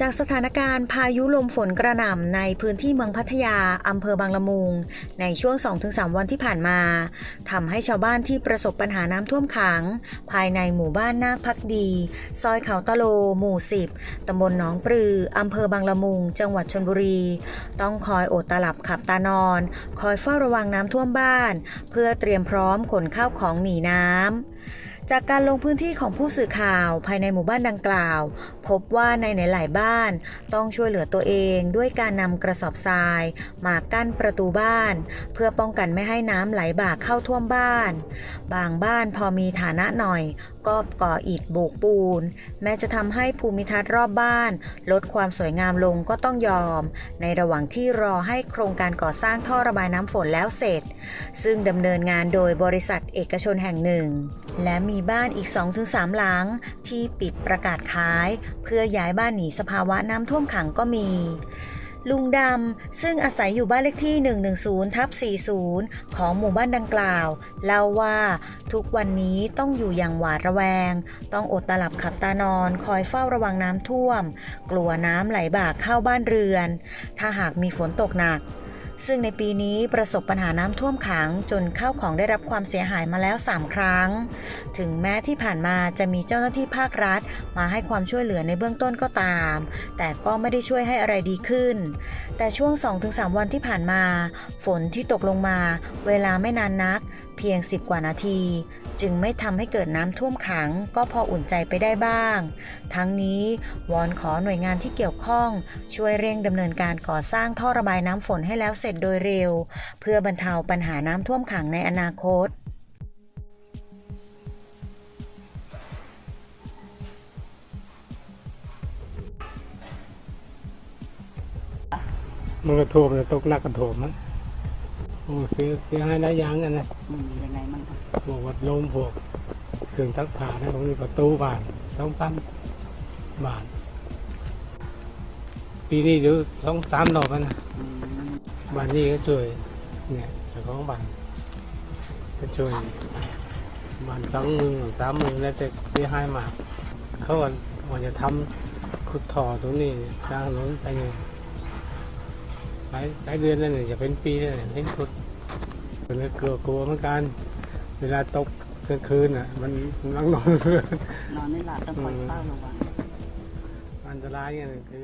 จากสถานการณ์พายุลมฝนกระหน่ำในพื้นที่เมืองพัทยาอำเภอบางละมุงในช่วง 2-3 วันที่ผ่านมาทำให้ชาวบ้านที่ประสบปัญหาน้ำท่วมขังภายในหมู่บ้านนาคพักดีซอยเขาตะโลหมู่ 10 ตำบลหนองปลืออำเภอบางละมุงจังหวัดชลบุรีต้องคอยอดตาหลับขับตานอนคอยเฝ้าระวังน้ำท่วมบ้านเพื่อเตรียมพร้อมขนข้าวของหนีน้ำจากการลงพื้นที่ของผู้สื่อข่าวภายในหมู่บ้านดังกล่าวพบว่าในหลายบ้านต้องช่วยเหลือตัวเองด้วยการนำกระสอบทรายมากั้นประตูบ้านเพื่อป้องกันไม่ให้น้ำไหลบ่าเข้าท่วมบ้านบางบ้านพอมีฐานะหน่อยก็ก่ออิฐโบกปูนแม้จะทำให้ภูมิทัศน์รอบบ้านลดความสวยงามลงก็ต้องยอมในระหว่างที่รอให้โครงการก่อสร้างท่อระบายน้ำฝนแล้วเสร็จซึ่งดำเนินงานโดยบริษัทเอกชนแห่งหนึ่งและมีบ้านอีก 2-3 หลังที่ปิดประกาศขายเพื่อย้ายบ้านหนีสภาวะน้ำท่วมขังก็มีลุงดำซึ่งอาศัยอยู่บ้านเลขที่ 110/40 ของหมู่บ้านดังกล่าวเล่าว่าทุกวันนี้ต้องอยู่อย่างหวาดระแวงต้องอดตาหลับขับตานอนคอยเฝ้าระวังน้ำท่วมกลัวน้ำไหลบ่าเข้าบ้านเรือนถ้าหากมีฝนตกหนักซึ่งในปีนี้ประสบปัญหาน้ำท่วมขังจนข้าวของได้รับความเสียหายมาแล้ว3ครั้งถึงแม้ที่ผ่านมาจะมีเจ้าหน้าที่ภาครัฐมาให้ความช่วยเหลือในเบื้องต้นก็ตามแต่ก็ไม่ได้ช่วยให้อะไรดีขึ้นแต่ช่วง 2-3 วันที่ผ่านมาฝนที่ตกลงมาเวลาไม่นานนักเพียง10 กว่านาทีจึงไม่ทำให้เกิดน้ำท่วมขังก็พออุ่นใจไปได้บ้างทั้งนี้วอนขอหน่วยงานที่เกี่ยวข้องช่วยเร่งดำเนินการก่อสร้างท่อระบายน้ำฝนให้แล้วเสร็จโดยเร็วเพื่อบรรเทาปัญหาน้ำท่วมขังในอนาคตมันกระท่วมเลยตกหนักกระท่วมมั้งโอ้เสียหายหลายอย่างอันนะยังไงมั่งครับพวกวัดลมพวกเครื่องซักผ้านะตรงนี้ประตูบ้าน2-3บ้านปีนี้ดู2-3 รอบแล้วนะบ้านนี้ก็ช่วยเนี่ยเจ้าของบ้านก็ช่วยบ้าน2 มือ3 มือแล้วแต่เสียหายมากเขาว่าจะทำขุดท่อตรงนี้สร้างถนนไปเนี่ยหลายเดือนแล้วเนี่ยจะเป็นปีแล้วเนี่ยเห็นขุดมันก็กลัวเหมือนกันเวลาตกกลางคืนอ่ะมันนั่งนอนนอนไม่หลับต้องคอยเฝ้าระวังอันตรายอย่างนี้คือ